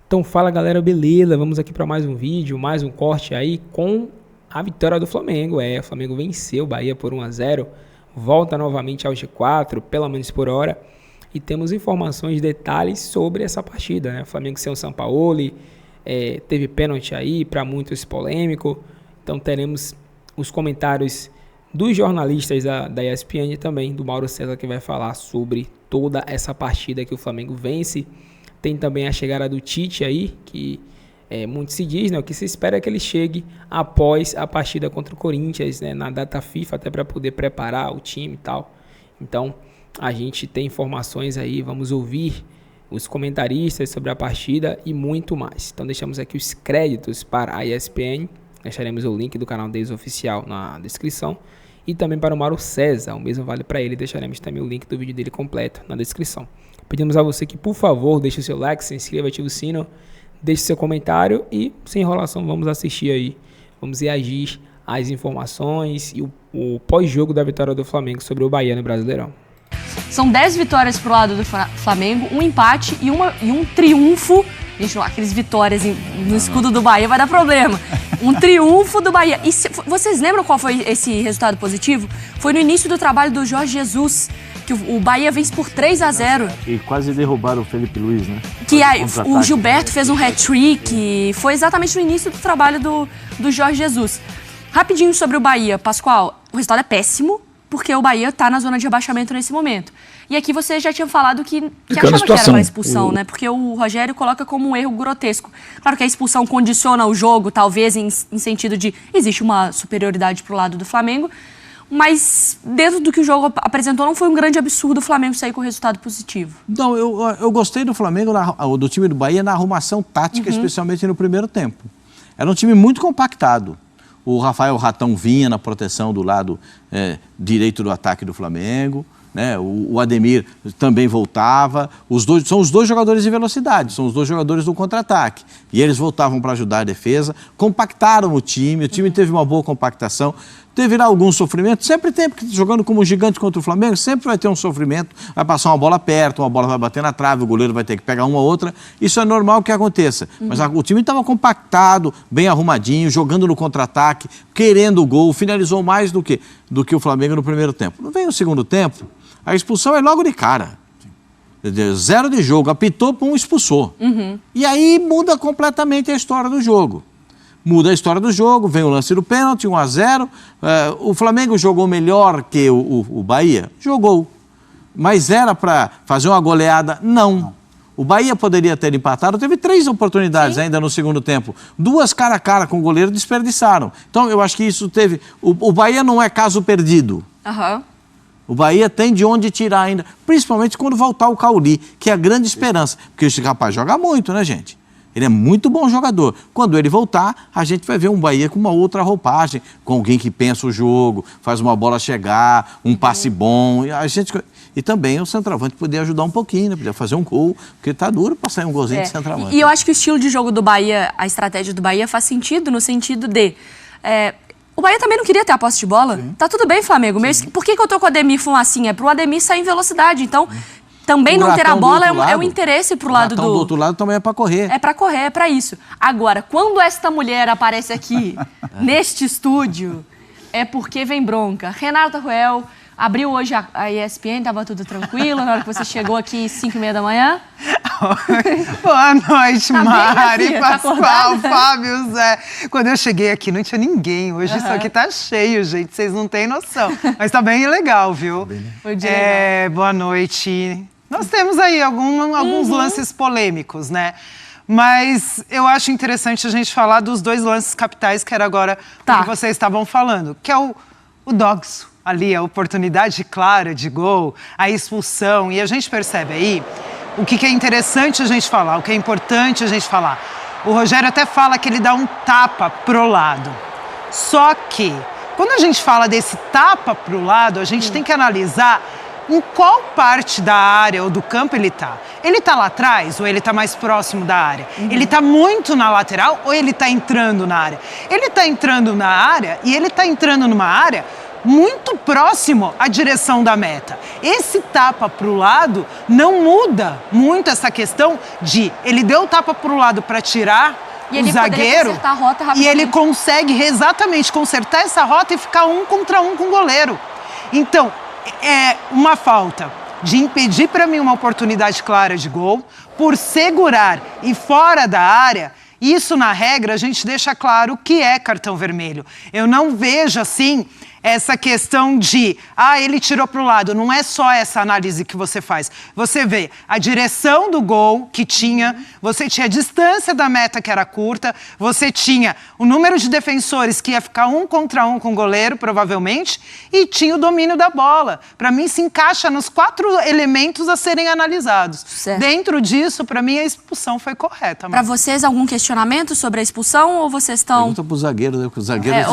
Então fala galera, beleza? Vamos aqui para mais um vídeo, mais um corte aí com a vitória do Flamengo. O Flamengo venceu o Bahia por 1-0, volta novamente ao G4, pelo menos por hora. E temos informações, detalhes sobre essa partida, né? O Flamengo sem o Sampaoli, teve pênalti aí, para muitos polêmico. Então teremos os comentários dos jornalistas da ESPN e também do Mauro César, que vai falar sobre toda essa partida que o Flamengo vence. Tem também a chegada do Tite aí, que muito se diz, né? O que se espera é que ele chegue após a partida contra o Corinthians, né? Na data FIFA, até para poder preparar o time e tal. Então, a gente tem informações aí, vamos ouvir os comentaristas sobre a partida e muito mais. Então, deixamos aqui os créditos para a ESPN, deixaremos o link do canal deles oficial na descrição. E também para o Mauro César, o mesmo vale para ele, deixaremos também o link do vídeo dele completo na descrição. Pedimos a você que, por favor, deixe o seu like, se inscreva, ative o sino, deixe seu comentário e, sem enrolação, vamos assistir aí, vamos reagir às informações e o pós-jogo da vitória do Flamengo sobre o Bahia no Brasileirão. São 10 vitórias pro lado do Flamengo, um empate e um triunfo. Gente, aqueles vitórias no escudo do Bahia vai dar problema. Um triunfo do Bahia. E vocês lembram qual foi esse resultado positivo? Foi no início do trabalho do Jorge Jesus, que o Bahia vence por 3-0. E quase derrubaram o Felipe Luiz, né? Que aí, o Gilberto fez um hat-trick. Foi exatamente no início do trabalho do Jorge Jesus. Rapidinho sobre o Bahia, Pascoal. O resultado é péssimo, porque o Bahia está na zona de rebaixamento nesse momento. E aqui você já tinha falado que achava que era uma expulsão, né? Porque o Rogério coloca como um erro grotesco. Claro que a expulsão condiciona o jogo, talvez em sentido de existe uma superioridade pro lado do Flamengo, mas dentro do que o jogo apresentou, não foi um grande absurdo o Flamengo sair com resultado positivo. Não, eu gostei do Flamengo, do time do Bahia, na arrumação tática, especialmente no primeiro tempo. Era um time muito compactado. O Rafael Ratão vinha na proteção do lado direito do ataque do Flamengo, né? O Ademir também voltava. São os dois jogadores de velocidade, são os dois jogadores do contra-ataque. E eles voltavam para ajudar a defesa, compactaram o time teve uma boa compactação. Teve lá algum sofrimento, sempre tem, porque jogando como gigante contra o Flamengo, sempre vai ter um sofrimento, vai passar uma bola perto, uma bola vai bater na trave, o goleiro vai ter que pegar uma ou outra, isso é normal que aconteça. Mas o time estava compactado, bem arrumadinho, jogando no contra-ataque, querendo o gol, finalizou mais do que o Flamengo no primeiro tempo. Não vem no segundo tempo, a expulsão é logo de cara. 0 de jogo, apitou, pum, expulsou. E aí muda completamente a história do jogo. Muda a história do jogo, vem o lance do pênalti, 1-0. O Flamengo jogou melhor que o Bahia? Jogou. Mas era para fazer uma goleada? Não. O Bahia poderia ter empatado, teve 3 oportunidades ainda no segundo tempo. 2 cara a cara com o goleiro, desperdiçaram. Então eu acho que isso teve... O Bahia não é caso perdido. O Bahia tem de onde tirar ainda, principalmente quando voltar o Cauli, que é a grande esperança. Porque esse rapaz joga muito, né, gente? Ele é muito bom jogador. Quando ele voltar, a gente vai ver um Bahia com uma outra roupagem, com alguém que pensa o jogo, faz uma bola chegar, um passe bom. E também o centroavante poderia ajudar um pouquinho, né? Podia fazer um gol, porque tá duro para sair um golzinho de centroavante. E eu acho que o estilo de jogo do Bahia, a estratégia do Bahia faz sentido no sentido de... o Bahia também não queria ter a posse de bola. Tá tudo bem, Flamengo. Por que eu tô com o Ademir Fumacinha? É pro Ademir sair em velocidade. Então... Também não ter a bola é um interesse pro lado do... do outro lado também é para correr. É para correr, é para isso. Agora, quando esta mulher aparece aqui, neste estúdio, é porque vem bronca. Renata Ruel abriu hoje a ESPN, tava tudo tranquilo, na hora que você chegou aqui, 5h30 da manhã. Boa noite, Mari, bem, Pascoal, Fábio, Zé. Quando eu cheguei aqui, não tinha ninguém. Hoje isso aqui tá cheio, gente, vocês não têm noção. Mas tá bem legal, viu? Foi dia legal. Boa noite. Nós temos aí alguns lances polêmicos, né? Mas eu acho interessante a gente falar dos 2 lances capitais, que era agora o que vocês estavam falando, que é o Dogs, ali, a oportunidade clara de gol, a expulsão. E a gente percebe aí o que é interessante a gente falar, o que é importante a gente falar. O Rogério até fala que ele dá um tapa pro lado. Só que, quando a gente fala desse tapa pro lado, a gente tem que analisar em qual parte da área ou do campo ele tá. Ele tá lá atrás ou ele tá mais próximo da área? Ele tá muito na lateral ou ele tá entrando na área? Ele tá entrando na área e ele tá entrando numa área muito próximo à direção da meta. Esse tapa para o lado não muda muito essa questão de ele deu o tapa para o lado para tirar o zagueiro a rota e ele consegue exatamente consertar essa rota e ficar 1 contra 1 com o goleiro. Então, é uma falta de impedir para mim uma oportunidade clara de gol, por segurar e fora da área. Isso, na regra, a gente deixa claro que é cartão vermelho. Eu não vejo, assim, essa questão de, ele tirou para o lado. Não é só essa análise que você faz. Você vê a direção do gol que tinha, você tinha a distância da meta que era curta, você tinha o número de defensores que ia ficar 1 contra 1 com o goleiro, provavelmente, e tinha o domínio da bola. Para mim, se encaixa nos 4 elementos a serem analisados. Certo. Dentro disso, para mim, a expulsão foi correta. Para vocês, algum questionamento sobre a expulsão ou vocês estão... Pergunta pro zagueiro, né? Porque o zagueiro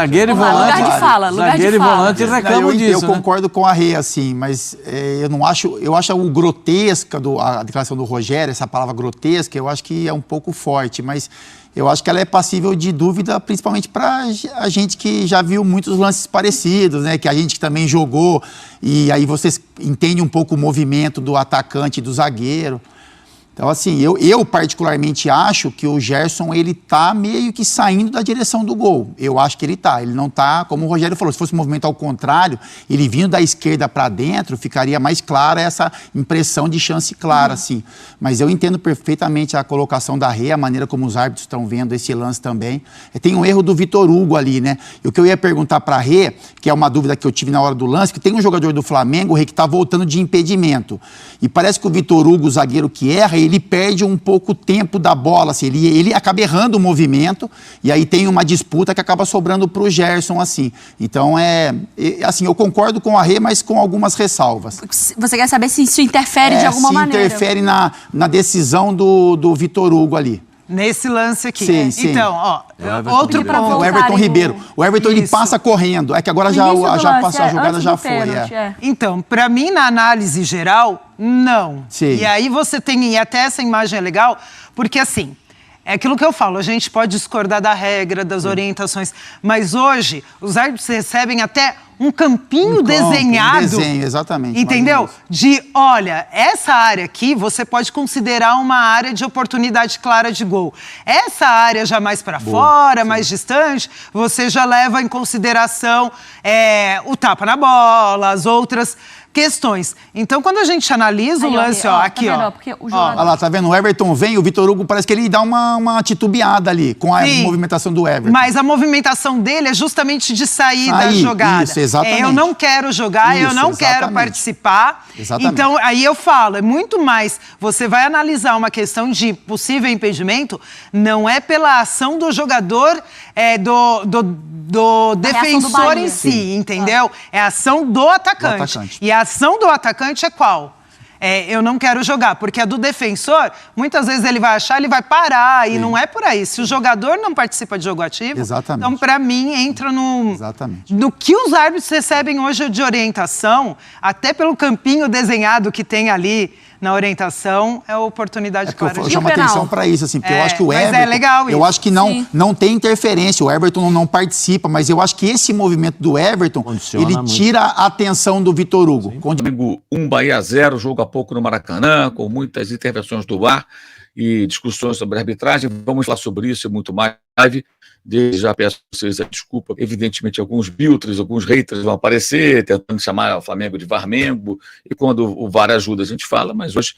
Zagueiro e volante. Lugar de fala, zagueiro e volante reclamam disso. Eu concordo com a Rê, assim, mas eu não acho. Eu acho o grotesca, a declaração do Rogério, essa palavra grotesca, eu acho que é um pouco forte, mas eu acho que ela é passível de dúvida, principalmente para a gente que já viu muitos lances parecidos, né? Que a gente que também jogou, e aí vocês entendem um pouco o movimento do atacante e do zagueiro. Então, assim, eu particularmente acho que o Gerson, ele tá meio que saindo da direção do gol. Eu acho que ele tá. Ele não tá, como o Rogério falou, se fosse um movimento ao contrário, ele vindo da esquerda para dentro, ficaria mais clara essa impressão de chance clara, assim. Mas eu entendo perfeitamente a colocação da Rê, a maneira como os árbitros estão vendo esse lance também. Tem um erro do Vitor Hugo ali, né? E o que eu ia perguntar para a Rê, que é uma dúvida que eu tive na hora do lance, que tem um jogador do Flamengo, o Rê, que tá voltando de impedimento. E parece que o Vitor Hugo, o zagueiro que erra, ele perde um pouco o tempo da bola, assim, ele acaba errando o movimento e aí tem uma disputa que acaba sobrando para o Gerson, assim. Então, assim, eu concordo com a Rê, mas com algumas ressalvas. Você quer saber se isso interfere de alguma maneira? Se interfere na decisão do Vitor Hugo ali. Nesse lance aqui. Sim. Então, outro ponto. O Everton Ribeiro. O Everton, ele passa correndo. É que agora já passa a jogada, já foi. Então, para mim, na análise geral, não. Sim. E aí você tem, e até essa imagem é legal, porque assim, é aquilo que eu falo, a gente pode discordar da regra, das orientações, mas hoje os árbitros recebem até um campinho desenhado. Um desenho, exatamente. Entendeu? De, olha, essa área aqui você pode considerar uma área de oportunidade clara de gol. Essa área já mais para fora, mais distante, você já leva em consideração o tapa na bola, as outras questões. Então, quando a gente analisa o lance, aqui, tá vendo, olha lá, tá vendo? O Everton vem, o Vitor Hugo parece que ele dá uma titubeada ali, com a movimentação do Everton. Mas a movimentação dele é justamente de sair da jogada. Isso, exatamente. Eu não quero jogar, eu não quero participar. Exatamente. Então, aí eu falo, é muito mais, você vai analisar uma questão de possível impedimento, não é pela ação do jogador, do defensor em si, entendeu? É a ação do atacante. E a ação do atacante é qual? Eu não quero jogar, porque a do defensor, muitas vezes ele vai achar, ele vai parar, e não é por aí. Se o jogador não participa de jogo ativo, então, para mim, entra no que os árbitros recebem hoje de orientação, até pelo campinho desenhado que tem ali na orientação, é a oportunidade clara de jogo. Eu chamo atenção para isso, assim, porque eu acho que o Everton... Mas é legal isso. Eu acho que não tem interferência, o Everton não participa, mas eu acho que esse movimento do Everton, ele tira a atenção do Vitor Hugo. Flamengo 1, Bahia 0, jogo há pouco no Maracanã, com muitas intervenções do VAR e discussões sobre a arbitragem. Vamos falar sobre isso e muito mais. Desde já peço a vocês a desculpa. Evidentemente, alguns biltres, alguns haters vão aparecer, tentando chamar o Flamengo de Varmengo, e quando o VAR ajuda, a gente fala, mas hoje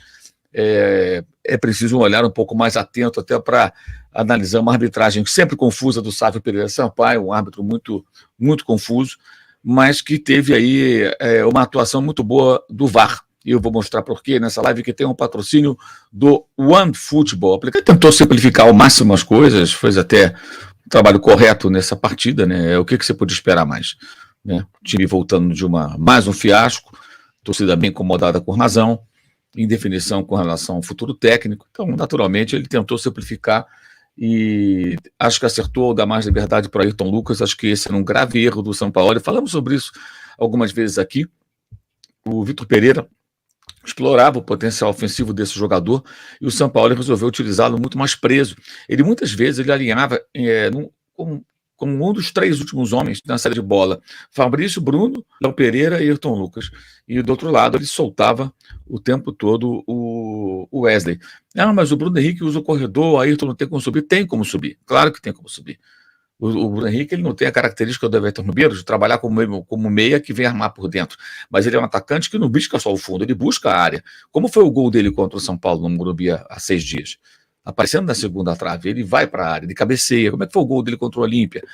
é preciso um olhar um pouco mais atento até para analisar uma arbitragem sempre confusa do Sávio Pereira Sampaio, um árbitro muito, muito confuso, mas que teve aí uma atuação muito boa do VAR. E eu vou mostrar por quê nessa live, que tem um patrocínio do OneFootball. Ele tentou simplificar ao máximo as coisas, fez até um trabalho correto nessa partida, né? O que você pode esperar mais? Né? O time voltando de mais um fiasco, torcida bem incomodada com razão, indefinição com relação ao futuro técnico. Então, naturalmente, ele tentou simplificar e acho que acertou ao dar mais liberdade para o Ayrton Lucas. Acho que esse era um grave erro do São Paulo. Falamos sobre isso algumas vezes aqui. O Vitor Pereira explorava o potencial ofensivo desse jogador e o São Paulo resolveu utilizá-lo muito mais preso. Ele muitas vezes alinhava como um dos 3 últimos homens na saída de bola. Fabrício, Bruno, Léo Pereira e Ayrton Lucas. E do outro lado ele soltava o tempo todo o Wesley. Mas o Bruno Henrique usa o corredor, o Ayrton não tem como subir. Tem como subir, claro que tem como subir. O Bruno Henrique ele não tem a característica do Everton Ribeiro de trabalhar como meia que vem armar por dentro, mas ele é um atacante que não busca só o fundo, ele busca a área. Como foi o gol dele contra o São Paulo no Morumbi há 6 dias? Aparecendo na segunda trave, ele vai para a área, ele cabeceia. Como é que foi o gol dele contra o Olímpia?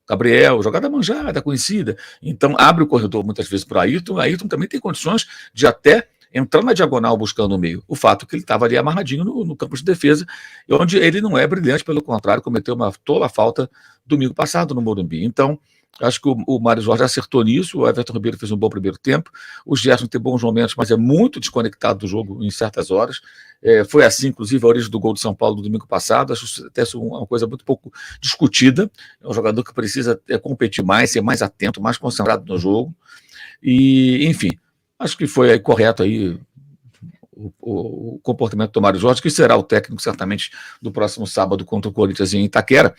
Gabriel, jogada manjada, conhecida. Então abre o corredor muitas vezes para o Ayrton. Ayrton também tem condições de até entrar na diagonal buscando o meio. O fato é que ele estava ali amarradinho no campo de defesa, onde ele não é brilhante, pelo contrário, cometeu uma tola falta domingo passado no Morumbi. Então, acho que o Mário Jorge acertou nisso, o Everton Ribeiro fez um bom primeiro tempo, o Gerson tem bons momentos, mas é muito desconectado do jogo em certas horas. Foi assim, inclusive, a origem do gol de São Paulo do domingo passado, acho até uma coisa muito pouco discutida. É um jogador que precisa competir mais, ser mais atento, mais concentrado no jogo. E, enfim, acho que foi aí correto aí o comportamento do Mário Jorge, que será o técnico, certamente, do próximo sábado contra o Corinthians em Itaquera,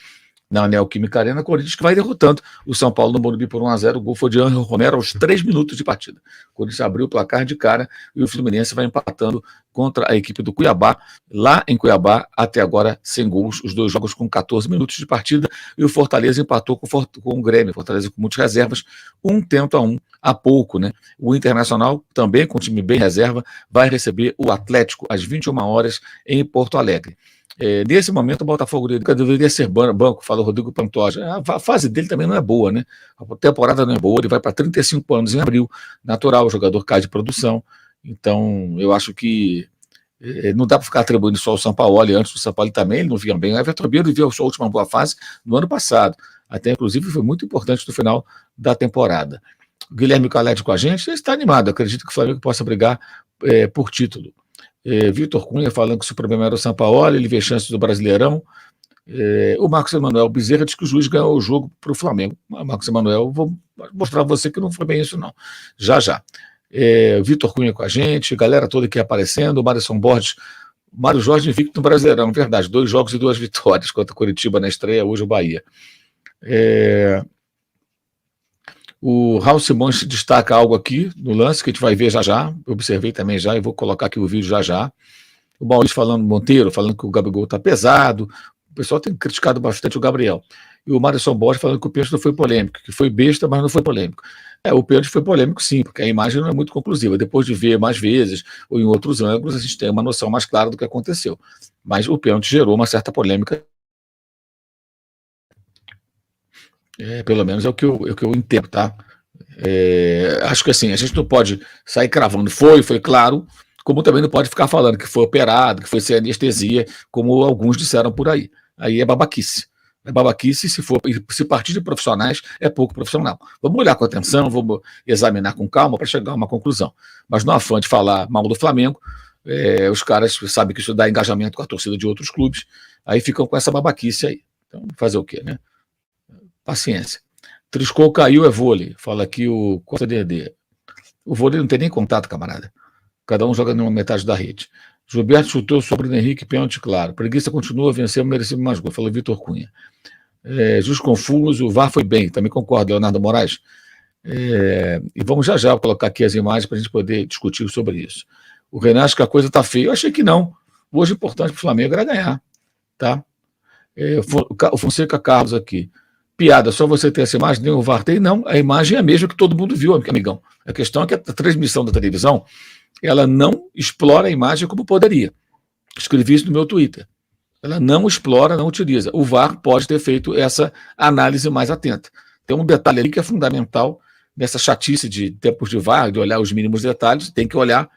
na Neoquímica Arena. Corinthians que vai derrotando o São Paulo no Morumbi por 1-0. O gol foi de Ángel Romero aos 3 minutos de partida. O Corinthians abriu o placar de cara e o Fluminense vai empatando contra a equipe do Cuiabá, lá em Cuiabá, até agora sem gols, os 2 jogos com 14 minutos de partida, e o Fortaleza empatou com o Grêmio, Fortaleza com muitas reservas, 1-1 há pouco, né? O Internacional, também com time bem reserva, vai receber o Atlético às 21 horas em Porto Alegre. Nesse momento, o Botafogo deveria ser banco, fala o Rodrigo Pantoja. A fase dele também não é boa, né? A temporada não é boa, ele vai para 35 anos em abril, natural, o jogador cai de produção. Então, eu acho que não dá para ficar atribuindo só o Sampaoli. Antes do Sampaoli também, ele não vinha bem. O Everton Ribeiro viveu a sua última boa fase no ano passado. Até, inclusive, foi muito importante no final da temporada. O Guilherme Caled com a gente, ele está animado. Acredito que o Flamengo possa brigar por título. Vitor Cunha falando que se o problema era o Sampaoli, ele vê chances do Brasileirão. O Marcos Emanuel Bezerra diz que o juiz ganhou o jogo para o Flamengo. Marcos Emanuel, vou mostrar a você que não foi bem isso, não. Já. Vitor Cunha com a gente, galera toda aqui aparecendo, o Madison Borges, Mário Jorge invicto no Brasileirão, verdade, 2 jogos e 2 vitórias contra o Curitiba na estreia, hoje o Bahia. O Raul Simões destaca algo aqui no lance que a gente vai ver já. Eu observei também já e vou colocar aqui o vídeo já. O Maurício Monteiro falando que o Gabigol está pesado. O pessoal tem criticado bastante o Gabriel. E o Madison Borges falando que o pênalti não foi polêmico, que foi besta, mas não foi polêmico. O pênalti foi polêmico sim, porque a imagem não é muito conclusiva. Depois de ver mais vezes ou em outros ângulos, a gente tem uma noção mais clara do que aconteceu. Mas o pênalti gerou uma certa polêmica. Pelo menos é o que eu entendo, tá? Acho que assim, a gente não pode sair cravando foi claro, como também não pode ficar falando que foi operado, que foi sem anestesia, como alguns disseram por aí. Aí é babaquice. É babaquice, se partir de profissionais, é pouco profissional. Vamos olhar com atenção, vamos examinar com calma para chegar a uma conclusão. Mas no afã de falar mal do Flamengo, os caras sabem que isso dá engajamento com a torcida de outros clubes, aí ficam com essa babaquice aí. Então, fazer o quê, né? Paciência. Triscou, caiu, é vôlei. Fala aqui o Costa DD. O vôlei não tem nem contato, camarada. Cada um joga numa metade da rede. Gilberto chutou sobre o Henrique, pênalti claro. Preguiça continua, venceu, mereceu mais gol. Fala Vitor Cunha. Justo confuso, o VAR foi bem. Também concordo, Leonardo Moraes. E vamos já colocar aqui as imagens para a gente poder discutir sobre isso. O Renan acha que a coisa está feia. Eu achei que não. Hoje o importante para o Flamengo era ganhar. Tá? O Fonseca Carlos aqui. Piada, só você ter essa imagem, nem o VAR tem, não. A imagem é a mesma que todo mundo viu, amigão. A questão é que a transmissão da televisão, ela não explora a imagem como poderia. Escrevi isso no meu Twitter. Ela não explora, não utiliza. O VAR pode ter feito essa análise mais atenta. Tem um detalhe ali que é fundamental nessa chatice de tempos de VAR, de olhar os mínimos detalhes, tem que olhar,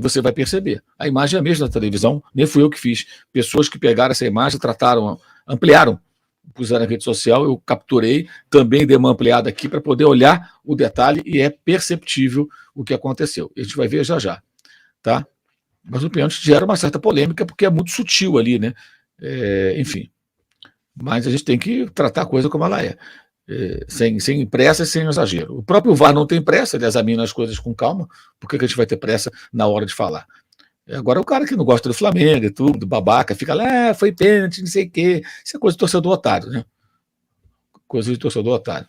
você vai perceber. A imagem é a mesma da televisão, nem fui eu que fiz. Pessoas que pegaram essa imagem, trataram, ampliaram, puseram na rede social, eu capturei, também dei uma ampliada aqui para poder olhar o detalhe e é perceptível o que aconteceu. A gente vai ver já, tá? Mas o pênalti gera uma certa polêmica porque é muito sutil ali, né? Enfim. Mas a gente tem que tratar a coisa como ela é. Sem pressa e sem exagero. O próprio VAR não tem pressa, ele examina as coisas com calma. Por que a gente vai ter pressa na hora de falar? Agora o cara que não gosta do Flamengo e tudo, babaca, fica lá, foi pênalti, não sei o quê. Isso é coisa de torcedor otário, né? Coisa de torcedor otário.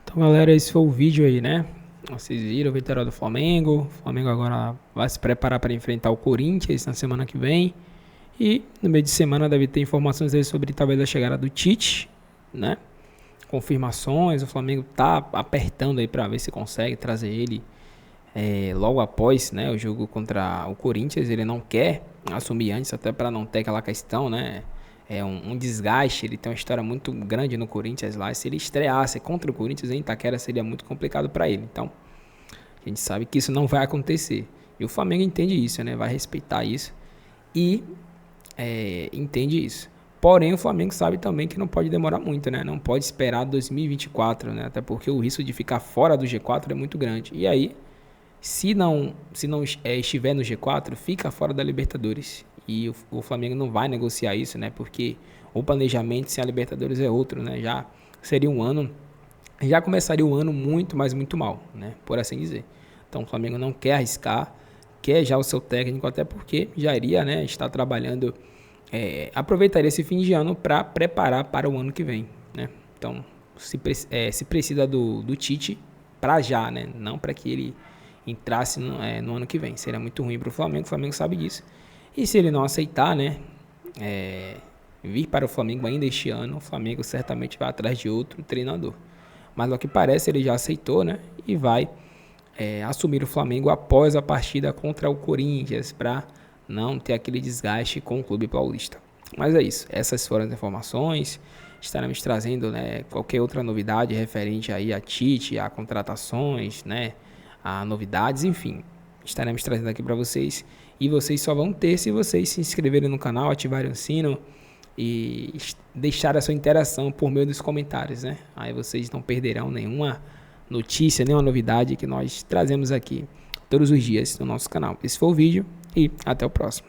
Então, galera, esse foi o vídeo aí, né? Vocês viram a vitória do Flamengo. O Flamengo agora vai se preparar para enfrentar o Corinthians na semana que vem. E no meio de semana deve ter informações aí sobre talvez a chegada do Tite, né? Confirmações, o Flamengo tá apertando aí para ver se consegue trazer ele logo após, né, o jogo contra o Corinthians. Ele não quer assumir antes, até para não ter aquela questão, né? É um desgaste, ele tem uma história muito grande no Corinthians lá. Se ele estreasse contra o Corinthians em Itaquera, seria muito complicado para ele. Então, a gente sabe que isso não vai acontecer. E o Flamengo entende isso, né? Vai respeitar isso e entende isso. Porém, o Flamengo sabe também que não pode demorar muito, né? Não pode esperar 2024, né? Até porque o risco de ficar fora do G4 é muito grande. E aí, se não estiver no G4, fica fora da Libertadores. E o Flamengo não vai negociar isso, né? Porque o planejamento sem a Libertadores é outro, né? Já seria um ano, já começaria o ano muito, mas muito mal, né? Por assim dizer. Então o Flamengo não quer arriscar, quer já o seu técnico, até porque já iria, né, estar trabalhando, aproveitaria esse fim de ano para preparar para o ano que vem, né? Então se precisa do Tite para já, né? Não para que ele entrasse no ano que vem. Seria muito ruim para o Flamengo sabe disso. E se ele não aceitar, né, vir para o Flamengo ainda este ano, o Flamengo certamente vai atrás de outro treinador. Mas ao que parece, ele já aceitou, né, e vai assumir o Flamengo após a partida contra o Corinthians, para não ter aquele desgaste com o clube paulista. Mas é isso, essas foram as informações. Estaremos trazendo, né, qualquer outra novidade referente aí a Tite, a contratações, né, a novidades, enfim. Estaremos trazendo aqui para vocês. E vocês só vão ter se vocês se inscreverem no canal, ativarem o sino e deixar a sua interação por meio dos comentários, né? Aí vocês não perderão nenhuma notícia, nenhuma novidade que nós trazemos aqui todos os dias no nosso canal. Esse foi o vídeo e até o próximo.